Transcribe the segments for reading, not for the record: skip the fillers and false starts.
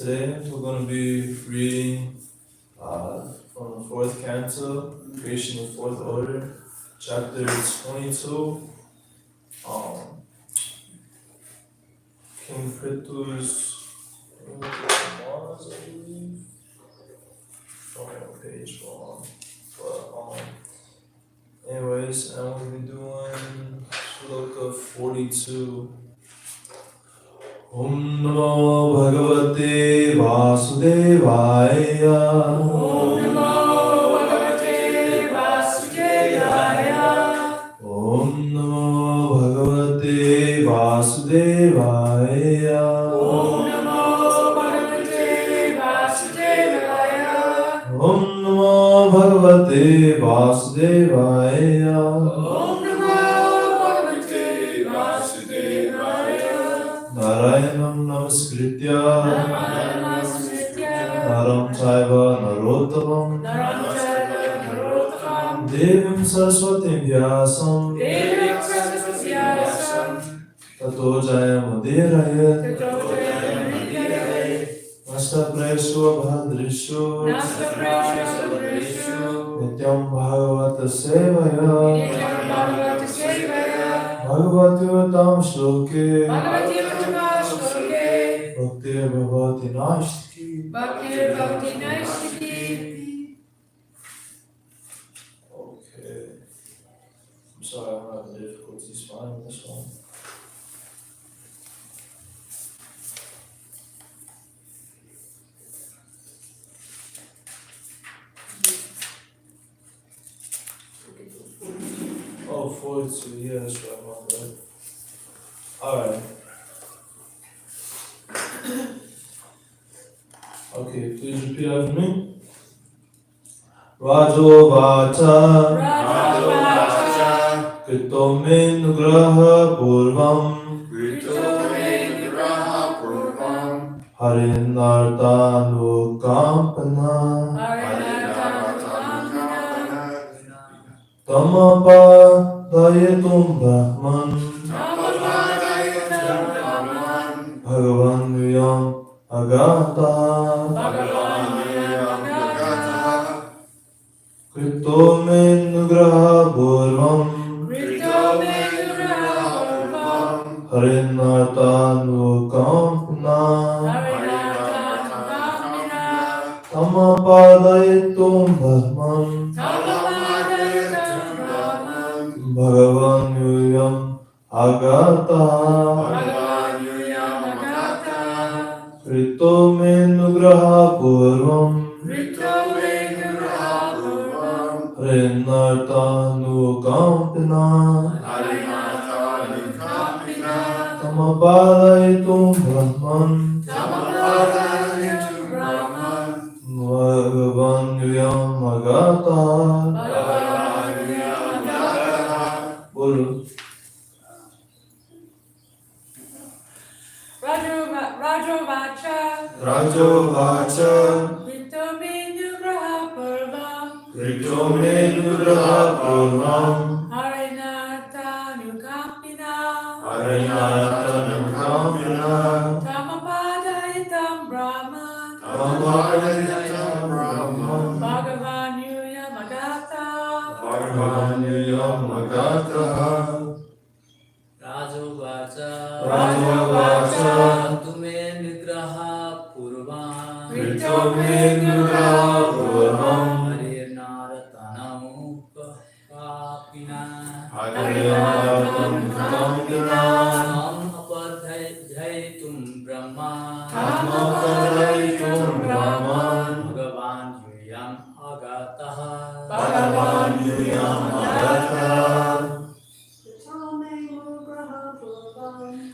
Today we're going to be reading from the fourth canto, Creation in Fourth Order, chapter 22. King Pritu's laws, I believe. Don't have a page wrong. But anyways, and we'll be doing Shloka 42. Om Namo Bhagavate Vasudevaya. Om Namo Bhagavate Vasudevaya. Vasudevaya. Om Namo Bhagavate Vasudevaya. Om Namo Bhagavate Vasudevaya. Om Namo Bhagavate Vasudevaya. Narayanam Namaskritya Naram Chaiva Narottamam Devim Saraswatim Vyasam Tato Jayamudirayat Nastapreshu Bhadrishu Nityam Bhagavata Sevaya Bhagavati Utam Shloke Bhakti Bhagavati Nashtiki. Okay. I'm sorry, I'm having difficulties finding this one. Oh, 42, yeah, that's right, my bad. Alright. Okay, please repeat after me. Rajo Vacha Kritomen Nugraha Purvam Harinartanu Kampana Tamapa Dayatum Brahman Bhagavan Viyam Agata Kritomen Nugraha Purvam Harinartanu Kampana Tamapadayitum Brahman Bhagavan Yuyam Agata Krito Menugraha Purvam Harinartanu Kampana Tamapadayitum Brahman Bhagavan Yuyam Agata. Bolo. Rajo Vacha Krito Menugraha Purvam Harinartanu Kampana Tamapadayitam Brahman Bhagavan Yuyam Agata. Rajo Vacha तुमे निग्रह पूर्वां Krito Menugraha Purvam हरिर्नारतनमुपकापिना Harinartanu Kampana ताम् अपधैतुं Brahma Tamapadayitum Brahman भगवान् यूयम् अगतः Bhagavan Yuyam Agata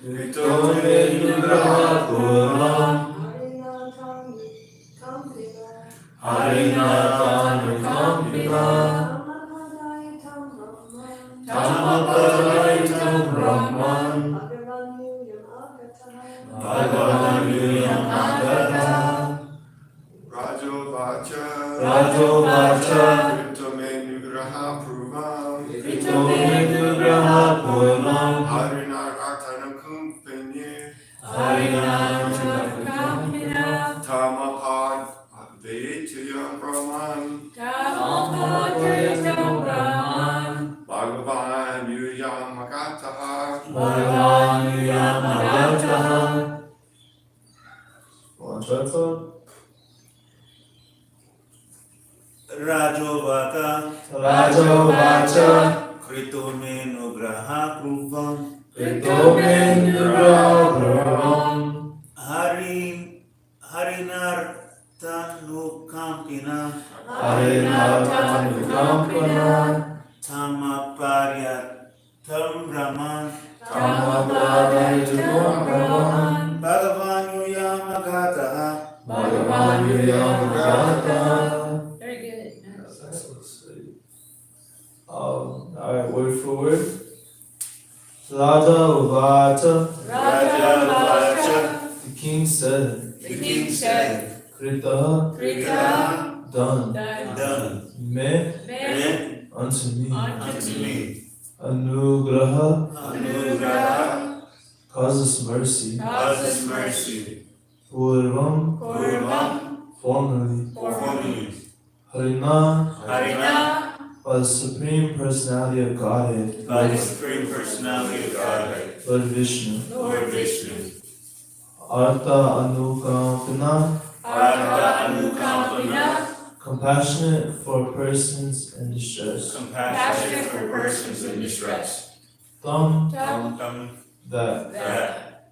Krito Menugraha Purvam Harinartanu Kampana Tamapadayitum Brahman Bhagavan Yuyam Agata Rajo Vacha Rajo Vacha Krito Menugraha Purvam Krito Menugraha Purvam Harinartanu Kampana Harinartanu Kampana Tamapad Vayitayam Brahman Bhagavan Yuyam Agata Bhagavan Yuyam Agata. Want to try that? Rajo Vacha Krito Menugraha Purvam Krito Menugraha Purvam Harinartanu Kampana Harinartanu Kampana Tamapadayitam Brahman Tamapadayitum Yamagata. Very good. Alright, word for word. Raja Uvata. Raja Vacha. The king said, The king said, Krita, Krita, done, Done. me, me, unto me, unto me, anugraha, Anugraha, causes mercy, causes mercy, purvam, Purvam, formerly, formerly, harina, Harina, by the supreme personality of Godhead, By the Supreme Personality of Godhead, Lord Vishnu, Lord Vishnu, artha anukampana, Artha Anukampina, compassionate for persons in distress, compassionate for persons in distress, tam, Tam, that, that,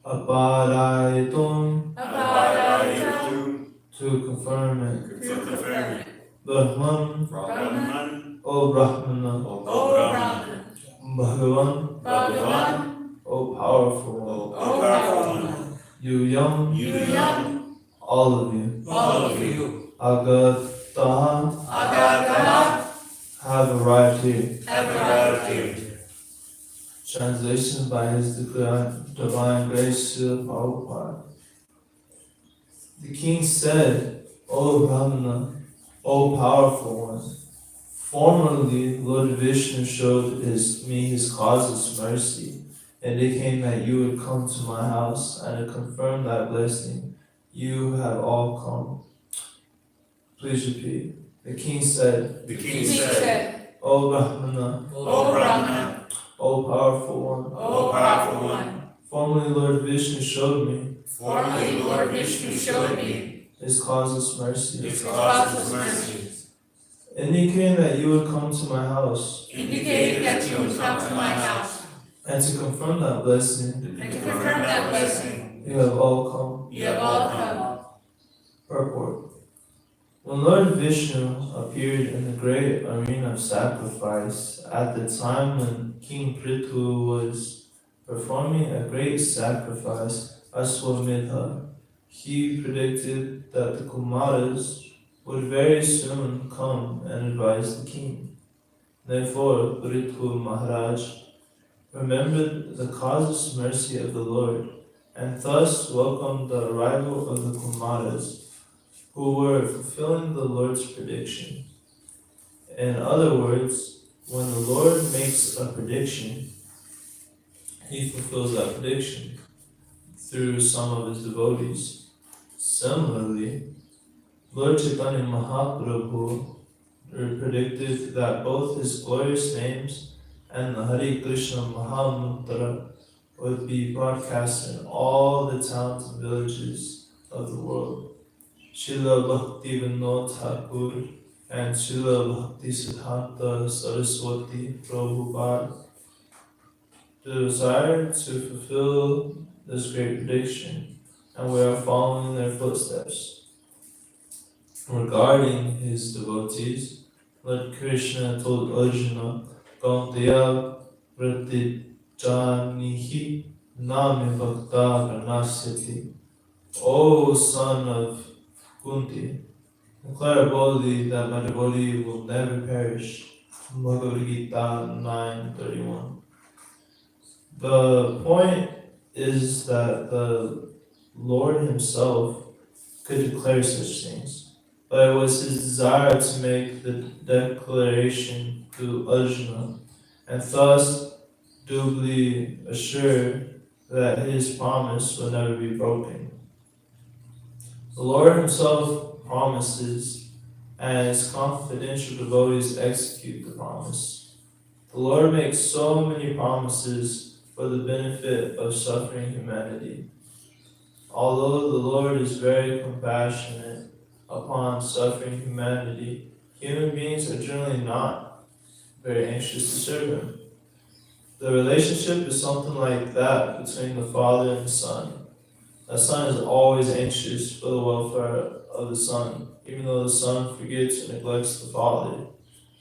aparaitum, Aparayam, to confirm it, to confirm it, Brahman, Brahman, O Brahmana, O Brahman, Bhagavan, Bhagavan, O powerful one, O powerful one, you young, Yuyam, all of you, all of you agataha, Agataha, have arrived here. have arrived here. Translation by His Divine Grace to Prabhupada. The king said, O Brahmana, O powerful one, formerly Lord Vishnu showed me his causeless mercy, indicating that you would come to my house, and to confirm that blessing, you have all come. Please repeat. The king said, The He king said, said, O Brahmana, O Brahman, O powerful one, O powerful one, formerly Lord Vishnu showed me formerly Lord Vishnu showed me his causeless mercy, His His causeless causeless mercy, mercy, indicating that you would come to my house, indicating that you would come to my house, and to confirm that blessing, and to confirm that blessing, you have all come. you have all come. Purport. When Lord Vishnu appeared in the great arena of sacrifice at the time when King Prithu was performing a great sacrifice, Aswamedha, he predicted that the Kumaras would very soon come and advise the king. Therefore, Prithu Maharaj remembered the causeless mercy of the Lord, and thus welcomed the arrival of the Kumaras, who were fulfilling the Lord's prediction. In other words, when the Lord makes a prediction, he fulfills that prediction through some of his devotees. Similarly, Lord Chaitanya Mahaprabhu predicted that both his glorious names and the Hare Krishna Mahamantra would be broadcast in all the towns and villages of the world. Srila Bhakti Vinod Thakur and Srila Bhakti Siddhanta Saraswati Prabhupada desired to fulfill this great prediction, and we are following their footsteps. Regarding his devotees, Lord Krishna told Arjuna, Kaunteya Pratijanihi Nami Bhakta Ganasyati. O son of Kunti, declare boldly that my devotee will never perish. Bhagavad Gita 9:31. The point is that the Lord himself could declare such things, but it was his desire to make the declaration to Arjuna, and thus doubly assure that his promise would never be broken. The Lord himself promises, and his confidential devotees execute the promise. The Lord makes so many promises for the benefit of suffering humanity. Although the Lord is very compassionate upon suffering humanity, human beings are generally not very anxious to serve him. The relationship is something like that between the father and the son. The son is always anxious for the welfare of the son, even though the son forgets and neglects the father.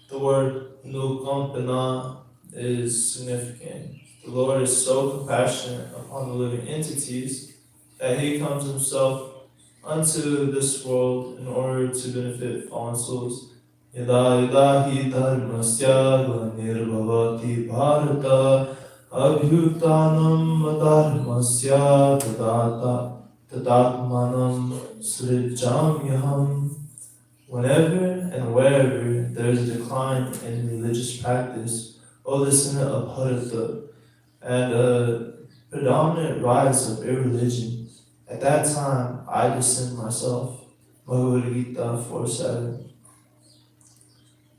The word nukampana is significant. The Lord is so compassionate upon the living entities that he comes himself unto this world in order to benefit fallen souls. Yada yada hi dharmasya glanirvavati bharata abhyutanam adharmasya tadatmanam srijamyaham. Whenever and wherever there is a decline in religious practice, O descendant of Bharata, and a predominant rise of irreligion, at that time I descend myself. Bhagavad Gita 4:7.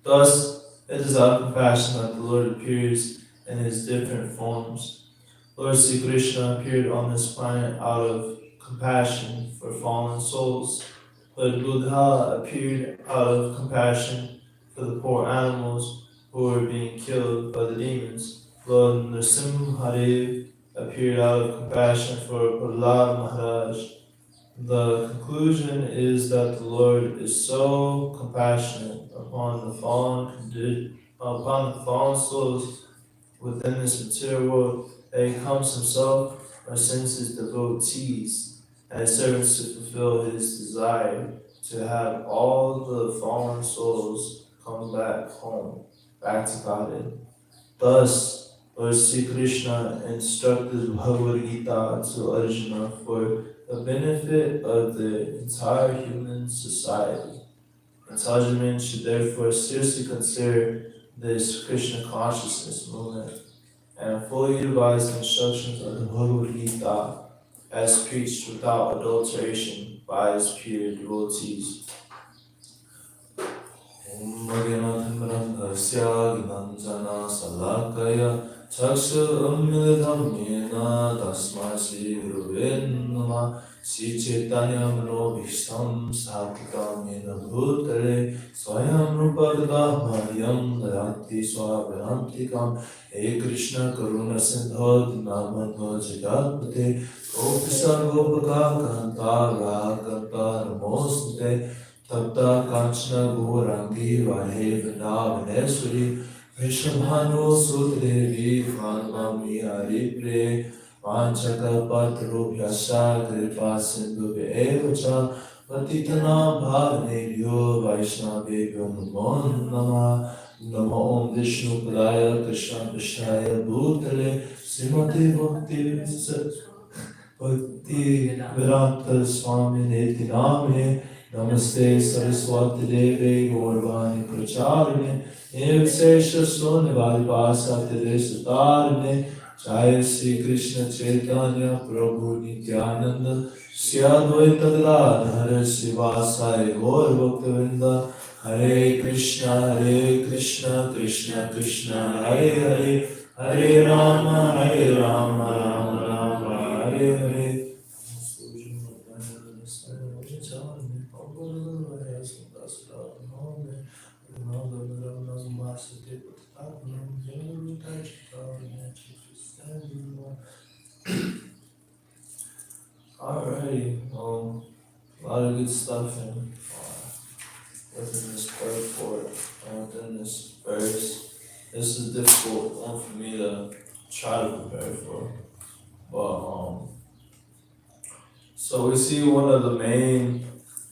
Thus, it is out of compassion that the Lord appears in his different forms. Lord Sri Krishna appeared on this planet out of compassion for fallen souls. Lord Buddha appeared out of compassion for the poor animals who were being killed by the demons. Lord Nrsimhadev appeared out of compassion for Prahlad Maharaj. The conclusion is that the Lord is so compassionate upon the fallen souls within this material world that he comes himself or sends his devotees and his servants to fulfill his desire to have all the fallen souls come back home, back to Godhead. Thus, Lord Sri Krishna instructed Bhagavad Gita to Arjuna for the benefit of the entire human society. Intelligent should therefore seriously consider this Krishna consciousness movement and fully utilize the instructions of the Bhagavad Gita as preached without adulteration by his pure devotees. Om Bhagavatam Gnanjana Salakaya Chakshurumilitamyena Tasmai Shri Gurave Namah Shri Chaitanya Manobhishtam Sthapitam Yena Bhutale Swayam Rupa Gadadharyam Dayati Swavanantikam He Krishna Karuna Sindho Dinabandho Jagatpate Gopisa Gopaka Kanta Rakanta Namostate Tapta Kanchana Gaurangi Radhe Vrindavaneshwari Vishwabhanu Suddevi Pranamami Haripre Vanchaka Patrubhyasha Kripa Sindhu Evacha Patitanam Bhavanebhyo Vaishnavebhyo Namo Namah Namo Om Vishnu Padaya Krishna Krishnaya Bhutale Srimati Bhakti Vedanta Swami Niti Name Namaste Saraswati Deve Gaurvani Pracharine Nirvishesha Sunivadi Pasati Desatarine Jaya Sri Krishna Chaitanya Prabhu Nityananda Shri Advaita Gadadhara Srivasai Gaur Bhaktavinda Hare Krishna Krishna Krishna Hare Hare Hare Rama Rama Rama Hare Hare. Alrighty, a lot of good stuff within this purport and within this verse. This is a difficult one for me to try to prepare for, but so we see one of the main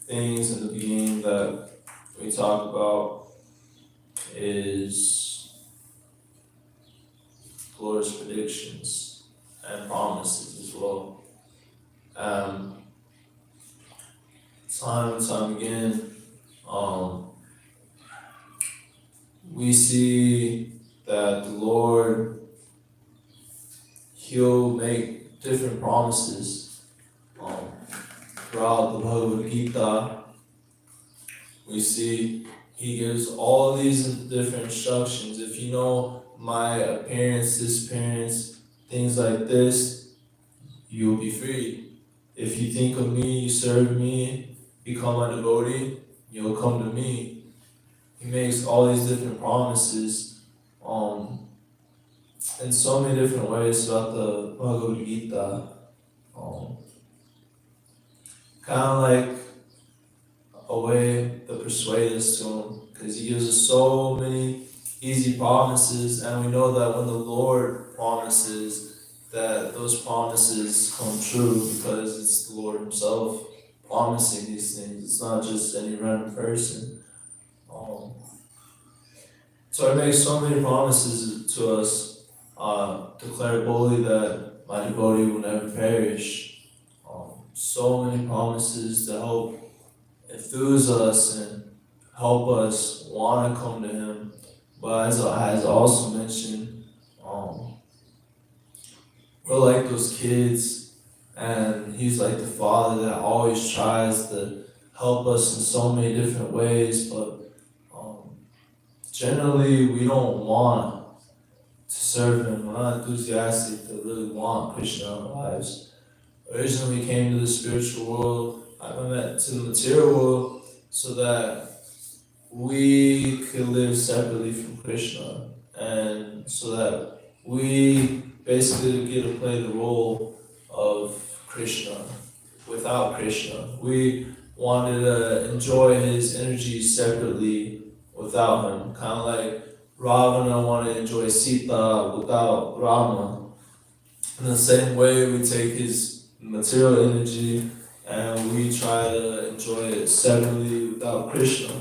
things in the beginning that we talk about is the Lord's predictions and promises as well. Time and time again, we see that the Lord, He'll make different promises throughout the Bhagavad Gita. We see He gives all these different instructions. If you know my appearance, disappearance, things like this, you'll be free. If you think of me, you serve me, become my devotee, you'll come to me. He makes all these different promises in so many different ways throughout the Bhagavad Gita. Kind of like a way to persuade us to Him, because He gives us so many easy promises, and we know that when the Lord promises, that those promises come true because it's the Lord Himself promising these things. It's not just any random person. So I make so many promises to us, declare boldly that my devotee will never perish. So many promises to help enthuse us and help us want to come to Him. But as I also mentioned, we're like those kids, and He's like the Father that always tries to help us in so many different ways, but generally we don't want to serve Him. We're not enthusiastic to really want Krishna in our lives. Originally we came to the spiritual world, I meant to the material world, so that we could live separately from Krishna, and so that we basically get to play the role of Krishna without Krishna. We wanted to enjoy His energy separately without Him, kind of like Ravana wanted to enjoy Sita without Rama. In the same way, we take His material energy and we try to enjoy it separately without Krishna.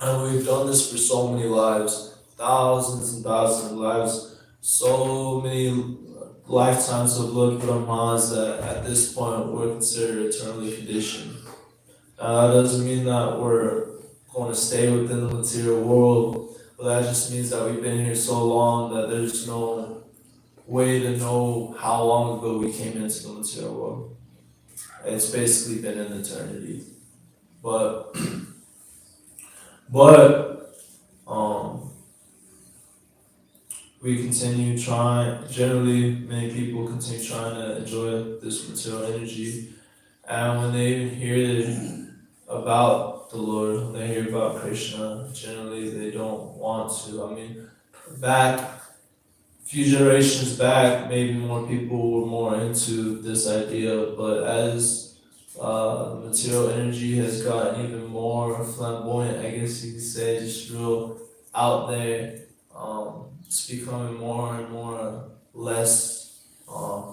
And we've done this for so many lives, thousands and thousands of lives, so many lifetimes of Lord Brahmas that at this point we're considered eternally conditioned. That doesn't mean that we're going to stay within the material world, but that just means that we've been here so long that there's no way to know how long ago we came into the material world. It's basically been an eternity. But we continue trying, generally many people continue trying to enjoy this material energy, and when they even hear about the Lord, when they hear about Krishna, generally they don't want to. I mean, back, a few generations back, maybe more people were more into this idea, but as material energy has gotten even more flamboyant, I guess you could say, just real out there, it's becoming more and more less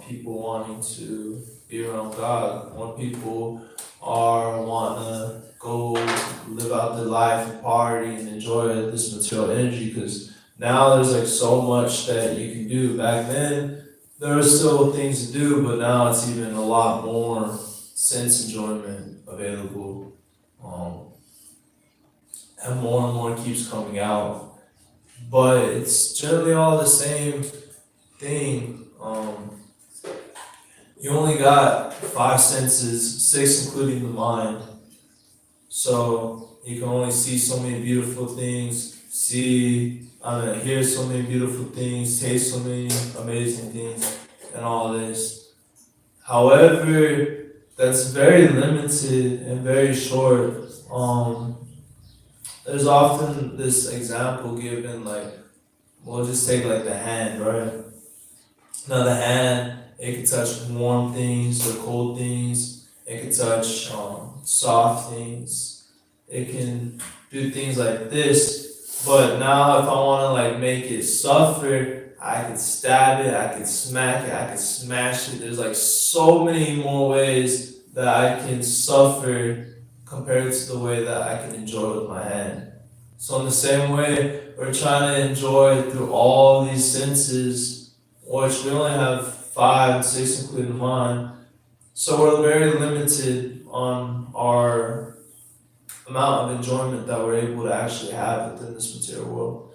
people wanting to be around God. More people are wanting to go live out their life and party and enjoy this material energy, because now there's like so much that you can do. Back then, there were still things to do, but now it's even a lot more sense enjoyment available, and more keeps coming out. But it's generally all the same thing. You only got 5 senses, 6 including the mind. So you can only see so many beautiful things, hear so many beautiful things, taste so many amazing things, and all this. However, that's very limited and very short. There's often this example given, like, we'll just take like the hand, right? Now the hand, it can touch warm things or cold things. It can touch soft things. It can do things like this. But now if I want to like make it suffer, I can stab it, I can smack it, I can smash it. There's like so many more ways that I can suffer compared to the way that I can enjoy with my hand. So in the same way, we're trying to enjoy through all these senses, which we only have 5 and 6 including the mind. So we're very limited on our amount of enjoyment that we're able to actually have within this material world.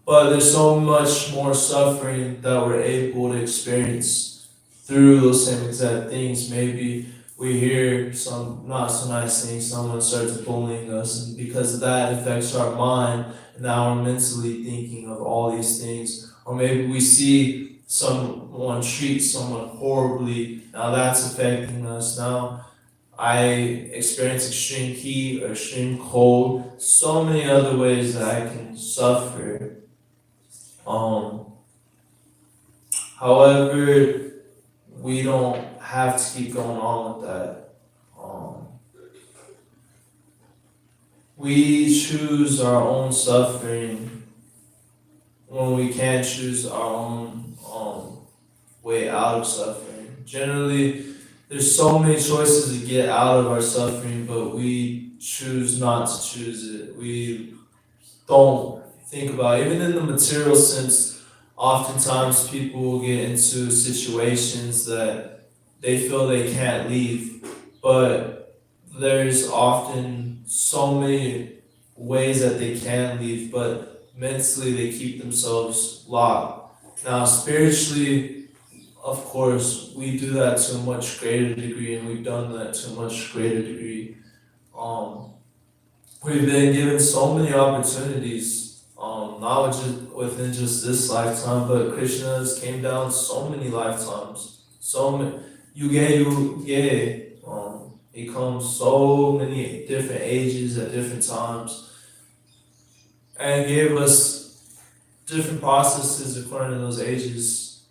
But there's so much more suffering that we're able to experience through those same exact things. Maybe we hear some not so nice things, someone starts bullying us, and because of that it affects our mind, and now we're mentally thinking of all these things. Or maybe we see someone treat someone horribly, now that's affecting us. Now I experience extreme heat or extreme cold, so many other ways that I can suffer. However, we don't have to keep going on with that. We choose our own suffering when we can't choose our own way out of suffering. Generally, there's so many choices to get out of our suffering, but we choose not to choose it. We don't think about it. Even in the material sense, oftentimes people will get into situations that they feel they can't leave, but there's often so many ways that they can leave, but mentally they keep themselves locked. Now, spiritually, of course, we do that to a much greater degree, and we've done that to a much greater degree. Um, we've been given so many opportunities, not just within just this lifetime, but Krishna has came down so many lifetimes, so many. He comes so many different ages at different times, and gave us different processes according to those ages.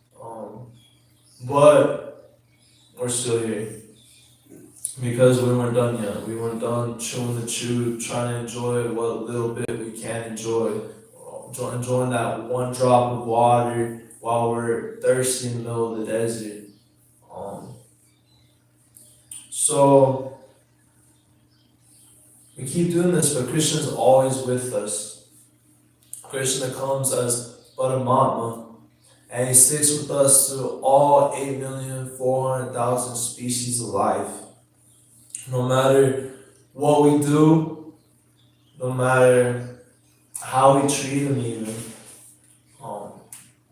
But we're still here because we weren't done yet. We weren't done chewing the chew, trying to enjoy what little bit we can enjoy, enjoying that one drop of water while we're thirsty in the middle of the desert. So we keep doing this, but Krishna's always with us. Krishna comes as Paramatma, and he sticks with us through all 8,400,000 species of life. No matter what we do, no matter how we treat him even,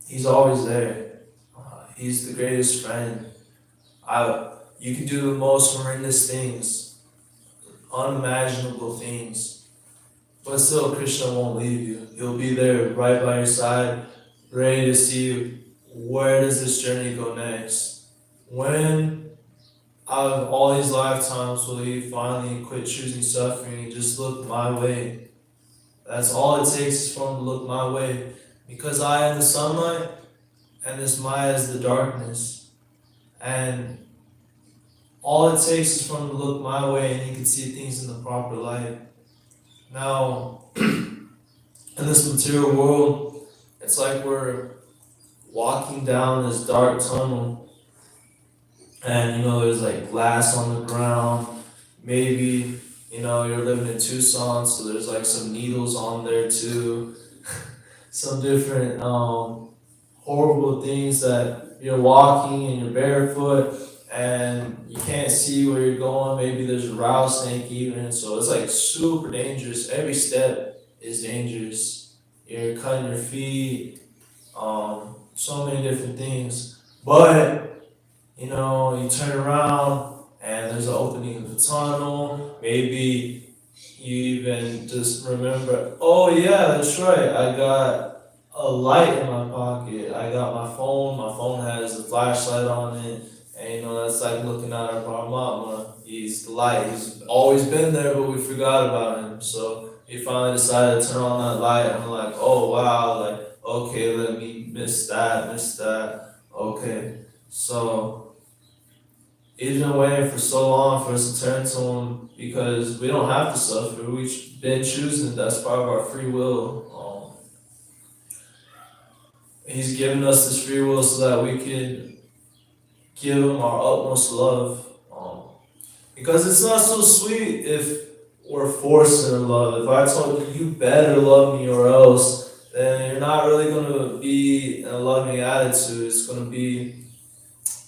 he's always there. He's the greatest friend. You can do the most horrendous things, unimaginable things, but still Krishna won't leave you. He'll be there right by your side, ready to see you. Where does this journey go next? When out of all these lifetimes will you finally quit choosing suffering and just look my way? That's all it takes is for him to look my way. Because I am the sunlight and this Maya is the darkness. And all it takes is for him to look my way and he can see things in the proper light. Now, in this material world, it's like we're walking down this dark tunnel, and there's like glass on the ground. Maybe you're living in Tucson, so there's like some needles on there too. Some different horrible things that you're walking and you're barefoot and you can't see where you're going. Maybe there's a rattlesnake even, so it's like super dangerous. Every step is dangerous. You're cutting your feet, so many different things. But you turn around and there's an opening of the tunnel. Maybe you even just remember, oh yeah, that's right, I got a light in my pocket. I got my phone. My phone has a flashlight on it. And that's like looking at our Paramatma. He's the light. He's always been there, but we forgot about him. So we finally decided to turn on that light, and we're like, oh wow, like, okay, let me miss that. Okay. So he's been waiting for so long for us to turn to him because we don't have to suffer. We've been choosing. That's part of our free will. He's given us this free will so that we can give him our utmost love. Because it's not so sweet if we're forced into love. If I told you, you better love me or else, then you're not really going to be in a loving attitude. It's going to be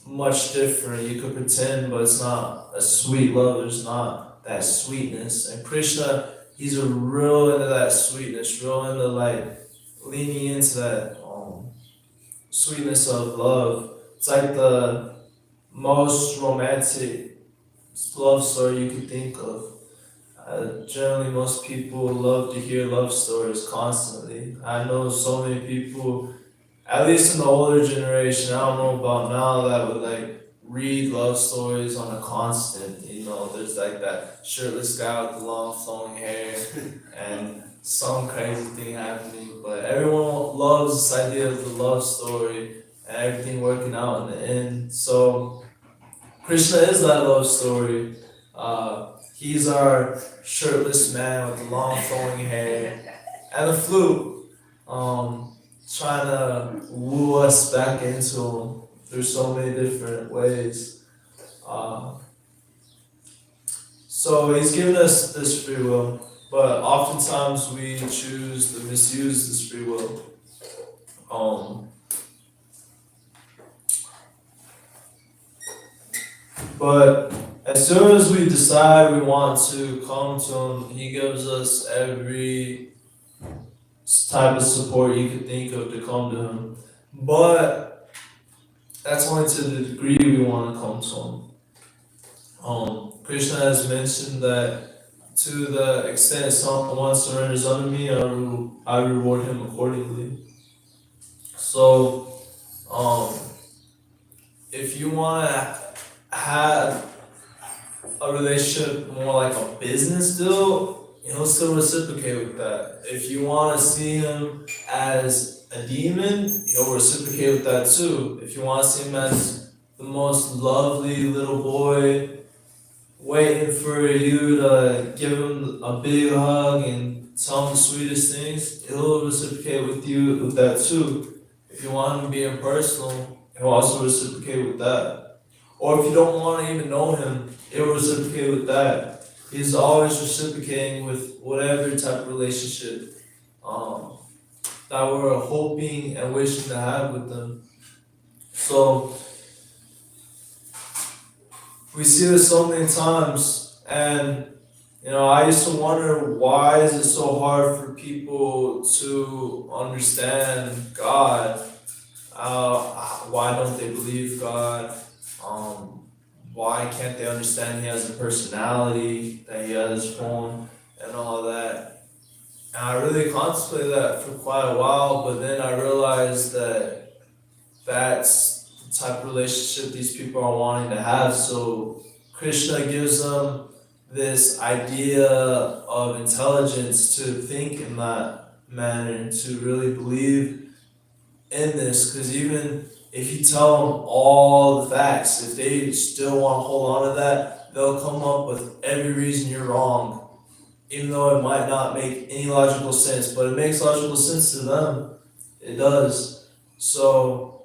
much different. You could pretend, but it's not a sweet love. There's not that sweetness. And Krishna, he's real into that sweetness, real into like leaning into that sweetness of love. It's like the most romantic love story you could think of. Generally, most people love to hear love stories constantly. I know so many people, at least in the older generation, I don't know about now, that would like read love stories on a constant. There's like that shirtless guy with the long flowing hair and some crazy thing happening. But everyone loves this idea of the love story and everything working out in the end. So Krishna is that love story. He's our shirtless man with the long flowing hair and the flute, trying to woo us back into him through so many different ways. So he's given us this free will, but oftentimes we choose to misuse this free will. But as soon as we decide we want to come to him, he gives us every type of support you could think of to come to him. But that's only to the degree we want to come to him. Krishna has mentioned that to the extent someone surrenders unto me, I reward him accordingly. So, if you want to have a relationship more like a business deal, he'll still reciprocate with that. If you want to see him as a demon, he'll reciprocate with that too. If you want to see him as the most lovely little boy waiting for you to give him a big hug and tell him the sweetest things, he'll reciprocate with you with that too. If you want him to be impersonal, he'll also reciprocate with that. Or if you don't want to even know him, he'll reciprocate with that. He's always reciprocating with whatever type of relationship that we're hoping and wishing to have with them. So we see this so many times, and I used to wonder, why is it so hard for people to understand God? Why don't they believe God? Why can't they understand He has a personality, that He has His phone, and all that? And I really contemplated that for quite a while, but then I realized that that's the type of relationship these people are wanting to have. So Krishna gives them this idea of intelligence to think in that manner, to really believe in this, because even if you tell them all the facts, if they still want to hold on to that, they'll come up with every reason you're wrong, even though it might not make any logical sense, but it makes logical sense to them. It does. So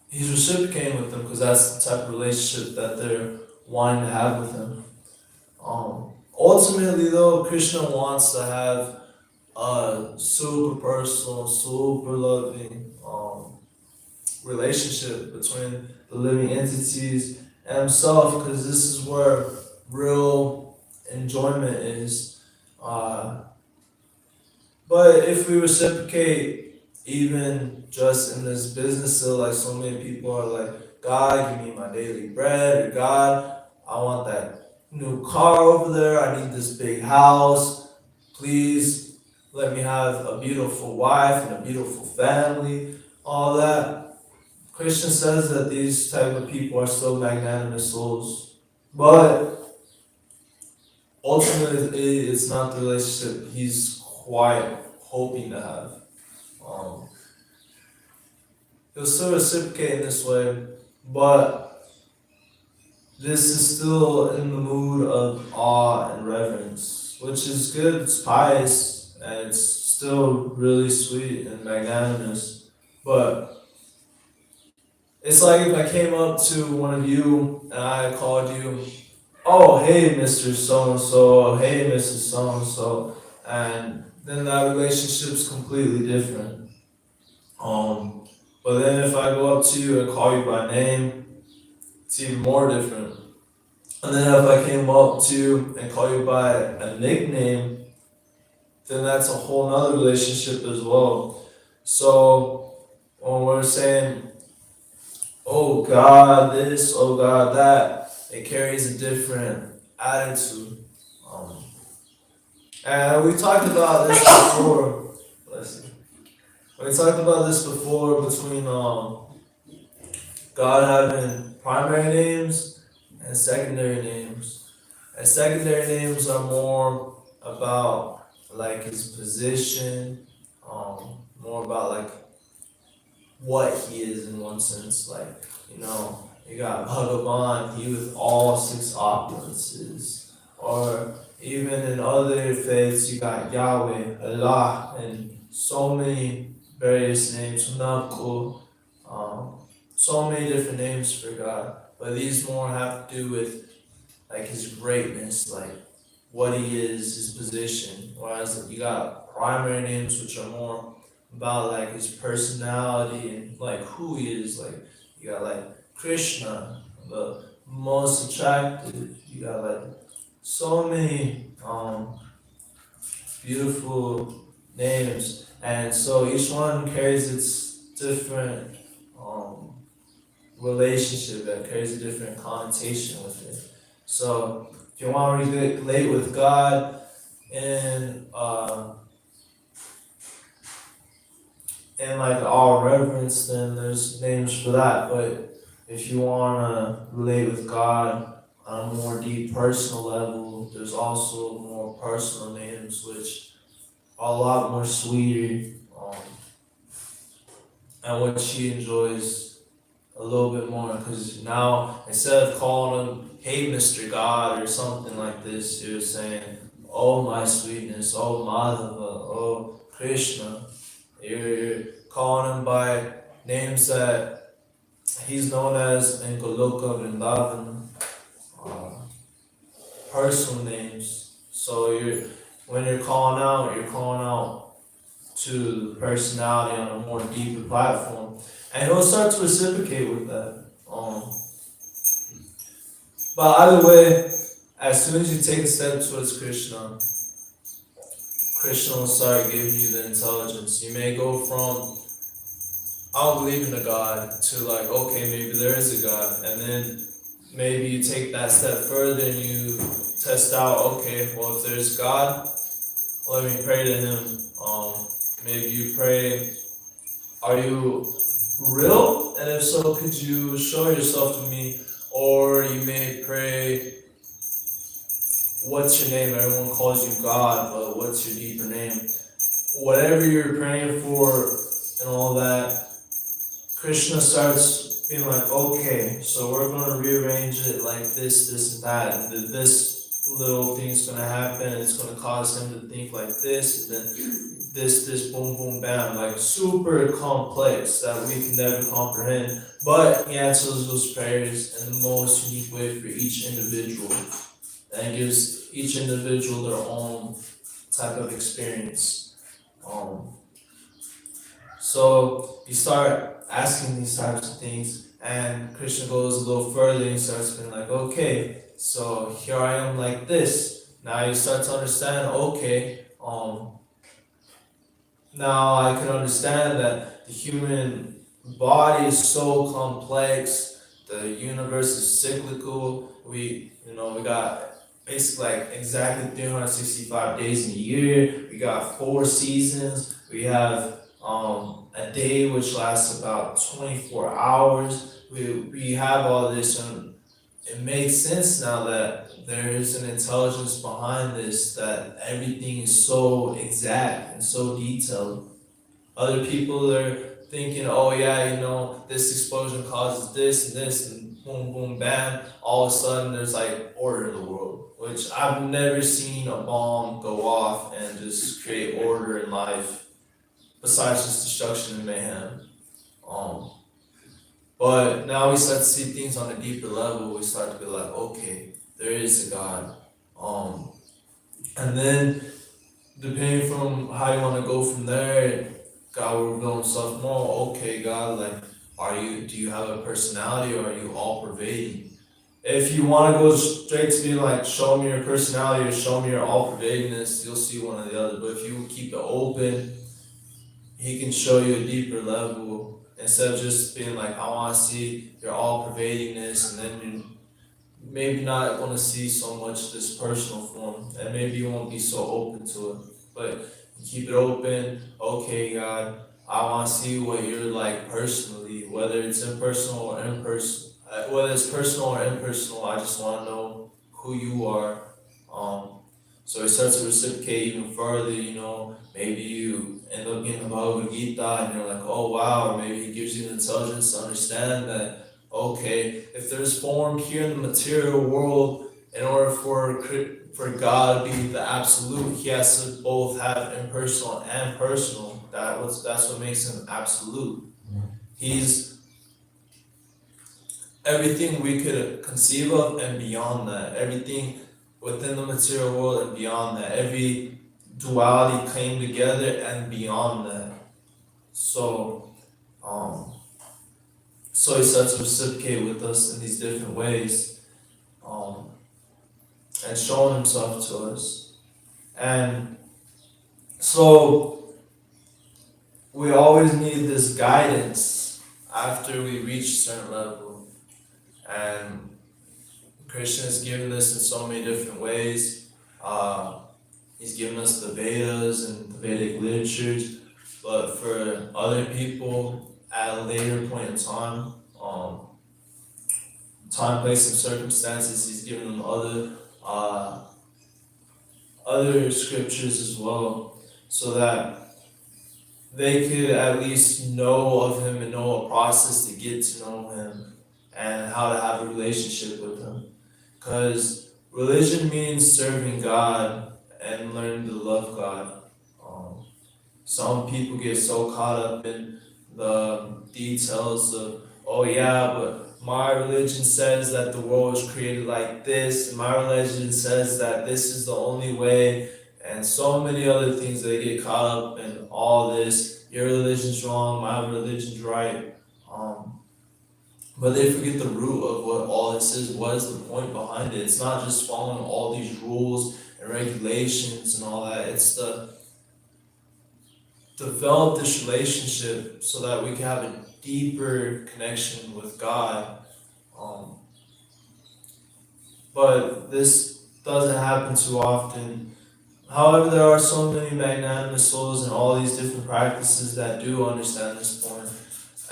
he's reciprocating with them because that's the type of relationship that they're wanting to have with him. Ultimately, though, Krishna wants to have a super personal, super loving relationship between the living entities and himself, because this is where real enjoyment is. But if we reciprocate, even just in this business deal, like so many people are like, God, give me my daily bread, or God, I want that new car over there, I need this big house, please let me have a beautiful wife and a beautiful family, all that. Krishna says that these type of people are still magnanimous souls, but ultimately it's not the relationship he's quite hoping to have. He'll still reciprocate in this way, but this is still in the mood of awe and reverence, which is good, it's pious, and it's still really sweet and magnanimous. But it's like if I came up to one of you and I called you, oh, hey, Mr. So-and-so, hey, Mrs. So-and-so, and then that relationship's completely different. But then if I go up to you and call you by name, it's even more different. And then if I came up to you and call you by a nickname, then that's a whole nother relationship as well. So when we're saying, oh God this, oh God that, it carries a different attitude. And we talked about this before. We talked about this before between God having primary names and secondary names. And secondary names are more about like his position, more about like what he is in one sense. Like, you got Bhagavan, he with all 6 opulences. Or even in other faiths, you got Yahweh, Allah, and so many various names, Namku, so many different names for God. but these more have to do with like his greatness, like what he is, his position. Whereas you got primary names which are more about like his personality and like who he is. Like you got like Krishna, the most attractive. You got like so many beautiful names, and so each one carries its different relationship that carries a different connotation with it. So if you want to relate with God in like all reverence, then there's names for that. But if you want to relate with God on a more deep personal level, there's also more personal names which are a lot more sweeter, and what she enjoys a little bit more, because now instead of calling him, hey Mr. God or something like this, you're saying, oh my sweetness, oh Madhava, oh Krishna. You're calling him by names that he's known as in Goloka Vrindavan, personal names. So when you're calling out to the personality on a more deeper platform, and he'll start to reciprocate with that. But either way, as soon as you take a step towards Krishna, Krishna will start giving you the intelligence. You may go from I don't believe in a God to like, okay, maybe there is a God, and then maybe you take that step further and you test out, okay, well if there's God, let me pray to him. Maybe you pray, are you real? And if so, could you show yourself to me? Or you may pray, what's your name? Everyone calls you God, but what's your deeper name? Whatever you're praying for and all that, Krishna starts being like, okay, so we're going to rearrange it like this, and that, and this little thing's going to happen, it's going to cause him to think like this, and then this, boom, boom, bam, like super complex that we can never comprehend, but he answers those prayers in the most unique way for each individual, and gives each individual their own type of experience. So you start asking these types of things, and Krishna goes a little further and starts being like, okay, so here I am like this. Now you start to understand, okay, now I can understand that the human body is so complex, the universe is cyclical, we got basically like exactly 365 days in a year, we got 4 seasons, we have a day which lasts about 24 hours. We have all this, and it makes sense now that there is an intelligence behind this, that everything is so exact and so detailed. Other people are thinking, oh yeah, this explosion causes this, and boom, boom, bam, all of a sudden there's like order in the world, which I've never seen a bomb go off and just create order in life, besides just destruction and mayhem. But now we start to see things on a deeper level. We start to be like, okay, there is a God. And then, depending from how you want to go from there, God will reveal himself more. Okay, God, like, do you have a personality, or are you all pervading? If you want to go straight to being like, show me your personality or show me your all pervadingness, you'll see one or the other. But if you keep it open, he can show you a deeper level, instead of just being like, I want to see your all pervadingness, and then you're maybe not going to see so much this personal form, and maybe you won't be so open to it. But you keep it open. Okay, God, I want to see what you're like personally, whether it's impersonal or impersonal. Whether it's personal or impersonal, I just want to know who you are. So he starts to reciprocate even further, maybe you end up getting the Bhagavad Gita and you're like, oh wow, or maybe he gives you the intelligence to understand that, okay, if there's form here in the material world, in order for God to be the absolute, he has to both have impersonal and personal. That's what makes him absolute. He's everything we could conceive of and beyond that, everything within the material world and beyond that, every duality came together and beyond that. So, so he starts to reciprocate with us in these different ways, and showing himself to us. And so we always need this guidance after we reach a certain level. And Krishna has given this in so many different ways. He's given us the Vedas and the Vedic literatures, but for other people at a later point in time, place, and circumstances, he's given them other scriptures as well, so that they could at least know of him and know a process to get to know him and how to have a relationship with him. Because religion means serving God and learning to love God. Some people get so caught up in the details of, oh yeah, but my religion says that the world was created like this, and my religion says that this is the only way, and so many other things. They get caught up in all this. Your religion's wrong, my religion's right. But they forget the root of what all this is. What is the point behind it? It's not just following all these rules and regulations and all that. It's to develop this relationship so that we can have a deeper connection with God. But this doesn't happen too often. However, there are so many magnanimous souls and all these different practices that do understand this point.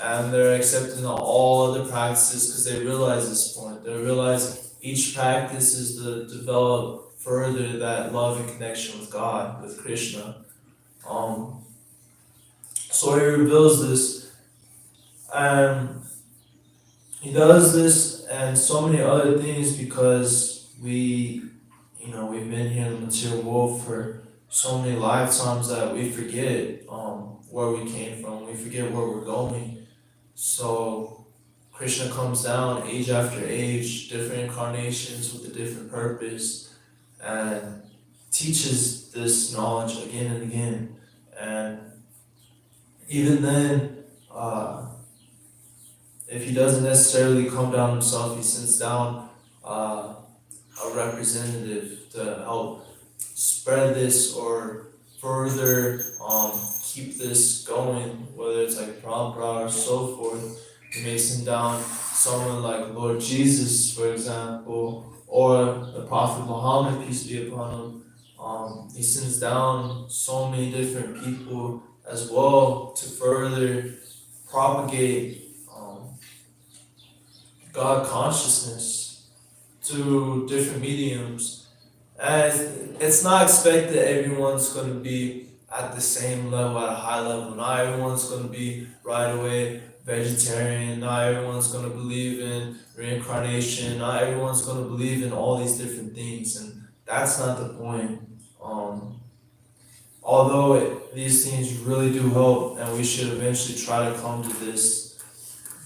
And they're accepting all other practices because they realize this point. They realize each practice is to develop further that love and connection with God, with Krishna. So he reveals this, and he does this and so many other things because we've been here in the material world for so many lifetimes that we forget where we came from. We forget where we're going. So Krishna comes down age after age, different incarnations with a different purpose, and teaches this knowledge again and again. And even then, if he doesn't necessarily come down himself, he sends down a representative to help spread this or further keep this going, whether it's like Prabhupada or so forth. He may send down someone like Lord Jesus, for example, or the Prophet Muhammad, peace be upon him. He sends down so many different people as well to further propagate God consciousness to different mediums. And it's not expected that everyone's going to be at the same level, at a high level. Not everyone's going to be right away vegetarian. Not everyone's going to believe in reincarnation. Not everyone's going to believe in all these different things. And that's not the point. Although these things really do help, and we should eventually try to come to this,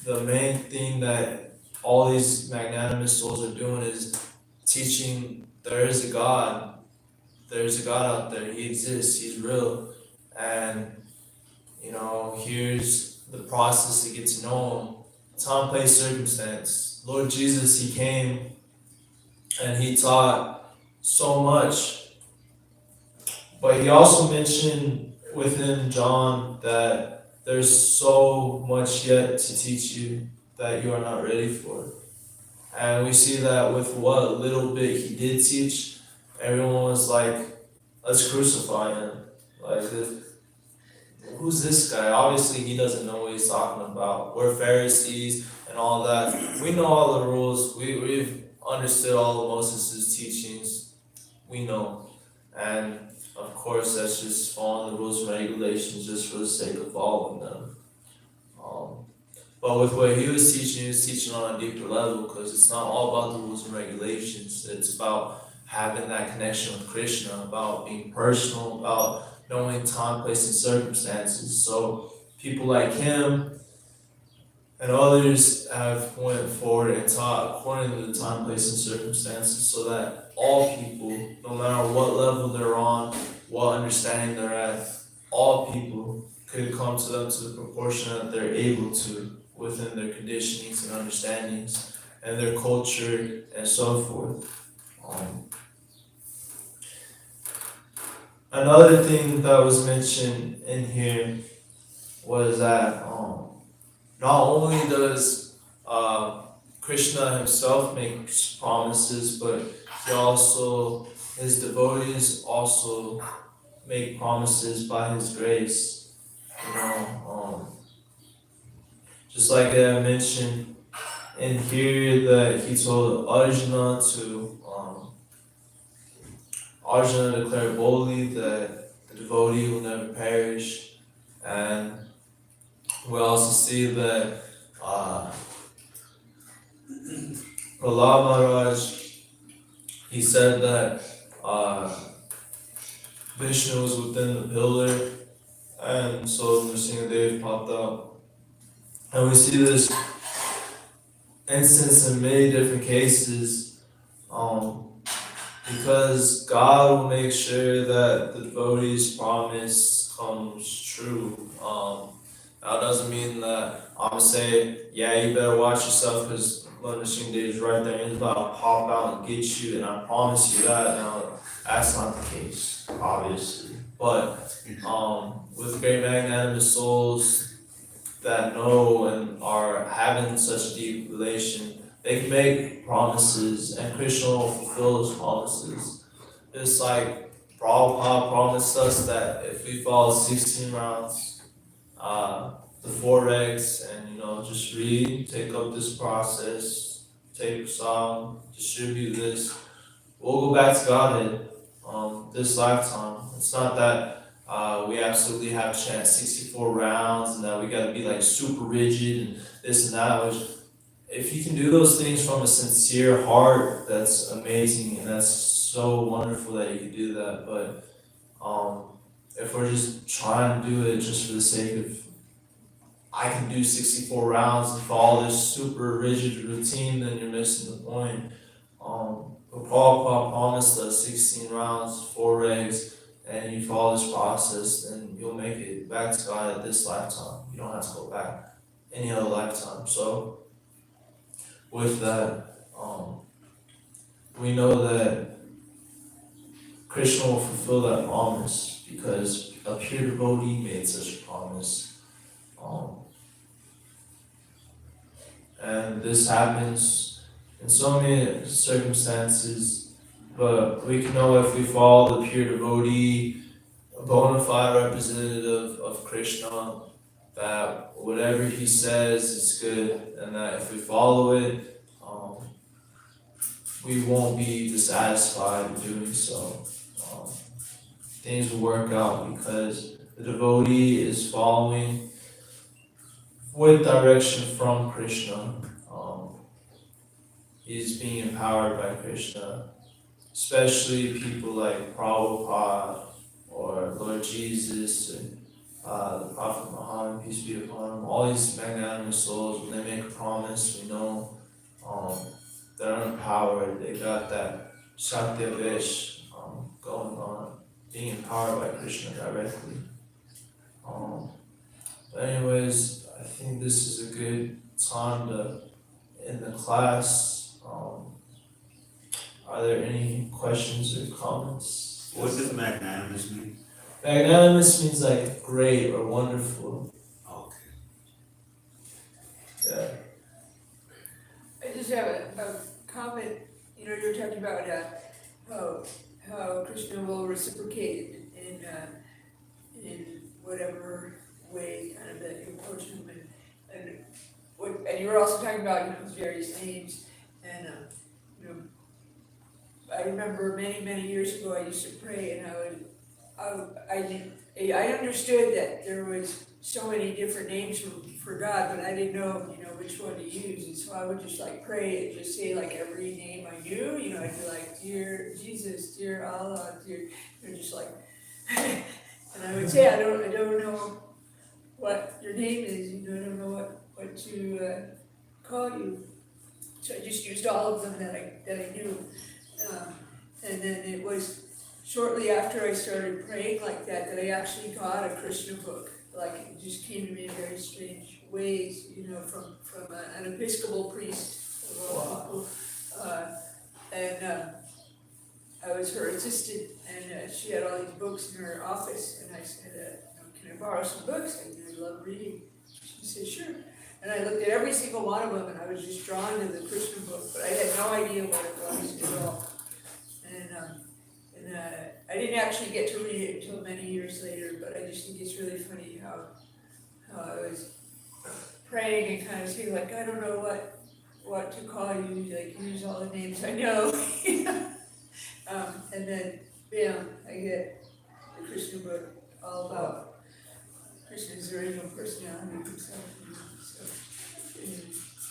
the main thing that all these magnanimous souls are doing is teaching there is a God. There's a God out there. He exists. He's real. And, here's the process to get to know him. Time, place, circumstance. Lord Jesus, he came and he taught so much. But he also mentioned within John that there's so much yet to teach you that you are not ready for. And we see that with what little bit he did teach, everyone was like, let's crucify him. Like, who's this guy? Obviously, he doesn't know what he's talking about. We're Pharisees and all that. We know all the rules. We've understood all of Moses' teachings. We know. And of course, that's just following the rules and regulations just for the sake of following them. But with what he was teaching on a deeper level, because it's not all about the rules and regulations. It's about having that connection with Krishna, about being personal, about knowing time, place, and circumstances. So people like him, and others have went forward and taught according to the time, place, and circumstances, so that all people, no matter what level they're on, what understanding they're at, all people could come to them to the proportion that they're able to within their conditionings and understandings and their culture and so forth. Another thing that was mentioned in here was that not only does Krishna himself make promises, but his devotees also make promises by his grace. Just like I mentioned in here that he told Arjuna declared boldly that the devotee will never perish, and we also see that Prahlad Maharaj, he said that Vishnu was within the pillar, and so Nrsimhadev popped up. And we see this instance in many different cases, because God will make sure that the devotee's promise comes true. That doesn't mean that I'm gonna say, yeah, you better watch yourself because Nrsimhadev is right there and he's about to pop out and get you, and I promise you that. Now, that's not the case, obviously. But with great magnanimous souls that know and are having such deep relation, they can make promises, and Krishna will fulfill those promises. Just like Prabhupada promised us that if we follow 16 rounds, the 4 regs, and just read, take up this process, take some, distribute this, we'll go back to Godhead this lifetime. It's not that we absolutely have to chant 64 rounds and that we gotta be like super rigid and this and that. If you can do those things from a sincere heart, that's amazing and that's so wonderful that you can do that. But if we're just trying to do it just for the sake of, I can do 64 rounds and follow this super rigid routine, then you're missing the point. But Prabhupada promised us 16 rounds, 4 regs, and you follow this process, then you'll make it back to God at this lifetime. You don't have to go back any other lifetime. So with that, we know that Krishna will fulfill that promise because a pure devotee made such a promise. And this happens in so many circumstances, but we can know if we follow the pure devotee, a bona fide representative of Krishna, that whatever he says is good, and that if we follow it, we won't be dissatisfied with doing so. Things will work out because the devotee is following with direction from Krishna. He's being empowered by Krishna, especially people like Prabhupada or Lord Jesus and the Prophet Muhammad, peace be upon him. All these magnanimous souls, when they make a promise, we know they're empowered. They got that Shakti Vesh going on, being empowered by Krishna directly. But anyways, I think this is a good time to end the class. Are there any questions or comments? What does magnanimous mean? Magnanimous means like great or wonderful. Okay. Yeah. I just have a comment, you're talking about how Krishna will reciprocate in whatever way kind of that you approach him and you were also talking about, his various names and I remember many years ago I used to pray and I understood that there was so many different names for God, but I didn't know, which one to use, and so I would just like pray and just say like every name I knew, I'd be like, dear Jesus, dear Allah, dear, just like, and I would say, I don't know what your name is, I don't know what to call you. So I just used all of them that I knew. And then it was shortly after I started praying like that I actually got a Krishna book. Like it just came to me in very strange ways, from an Episcopal priest of all people. And I was her assistant, and she had all these books in her office, and I said, can I borrow some books? I love reading. She said, sure. And I looked at every single one of them, and I was just drawn to the Krishna book, but I had no idea what it was at all. And I didn't actually get to read it until many years later, but I just think it's really funny how I was praying and kind of saying, like, I don't know what to call you, like, use all the names I know. And then, bam, I get the Krishna book, all about Krishna's original personality himself.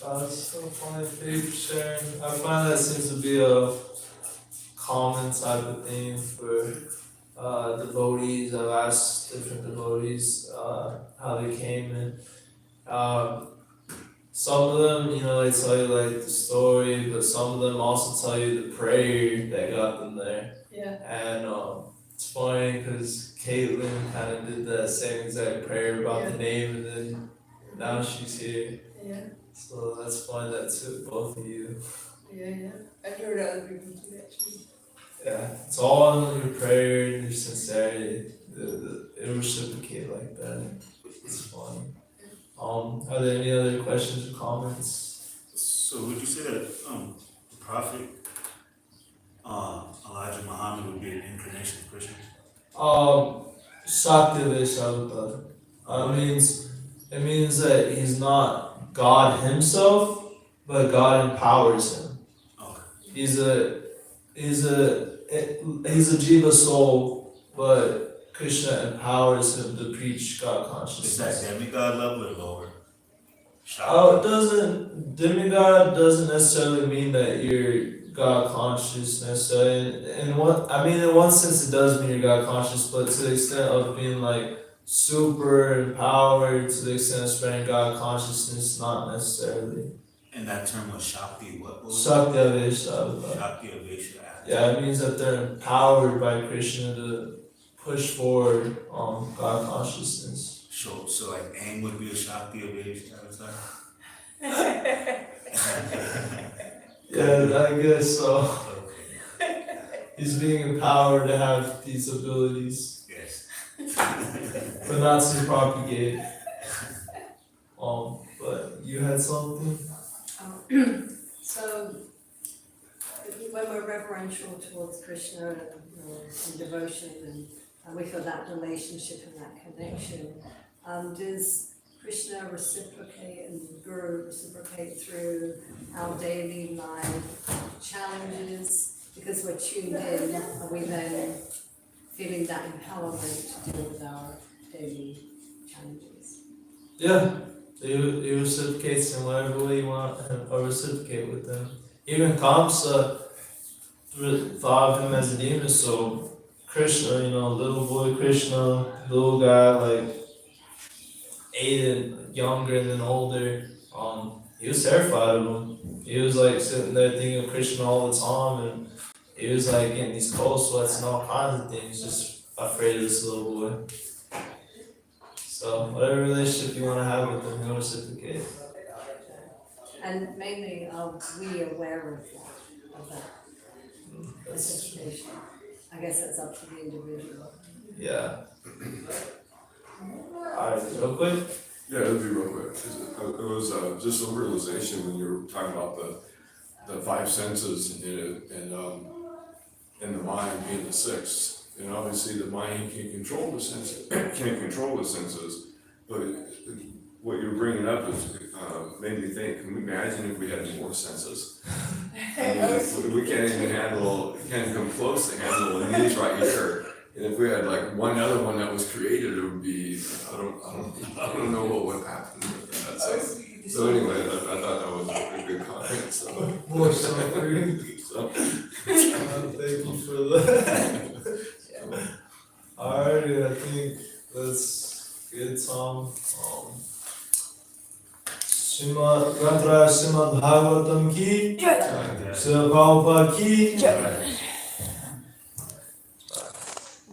That's so funny, thank you for sharing. I find that seems to be a common type of thing for devotees. I've asked different devotees how they came in. Some of them, they tell you like the story, but some of them also tell you the prayer that got them there. Yeah. And it's funny because Caitlin kind of did that same exact prayer about the name, and then now she's here. Yeah. So that's funny that took both of you. Yeah. I've heard other people do that too. Yeah, it's all in your prayer and your sincerity. It reciprocate like that. It's funny. Are there any other questions or comments? So would you say that the prophet Elijah Muhammad would be an incarnation of Krishna? Satyaveshavata. It means that he's not God himself, but God empowers him. Okay. He's a jiva soul, but Krishna empowers him to preach God Is consciousness. that demigod level or lower? Demigod doesn't necessarily mean that you're God conscious necessarily. In one sense it does mean you're God conscious, but to the extent of being like super empowered, to the extent of spreading God consciousness, not necessarily. And that term was Shakti, what was Satyaveshavata. Shakti Avesha. Yeah, it means that they're empowered by Krishna to push forward God consciousness. So like aim would be a Shakti Avesha, Yeah, I guess so. Okay. He's being empowered to have these abilities, Yes. but not to propagate. But you had something? So, when we're reverential towards Krishna and devotion, and we feel that relationship and that connection, does Krishna reciprocate and the Guru reciprocate through our daily life challenges? Because we're tuned in, are we then feeling that empowerment to deal with our daily challenges? Yeah, he reciprocates in whatever way you want or reciprocate with them. Even Kamsa thought of him as a demon, so Krishna, little boy Krishna, little guy, like 8 and younger and then older, he was terrified of him. He was like sitting there thinking of Krishna all the time, and he was like getting these cold sweats and all kinds of things, just afraid of this little boy. So whatever relationship you want to have with them, he'll reciprocate. And mainly, are we aware of that That's, reciprocation? I guess that's up to the individual. yeah. Alright, real quick. Yeah, it'll be real quick. It was just a realization when you were talking about the 5 senses and the mind being the 6th. And obviously the mind can control the senses, but what you're bringing up is made me think. Can we imagine if we had more senses? We can't even can't come close to handle these right here. And if we had like one other one that was created, it would be I don't know what would happen with that. So anyway, I thought that was a good comment. So More suffering. Thank you for that. Alrighty, I think that's good, Tom. Srimad Bhagavatam ki, Jai. Srila Prabhupada ki, Jai.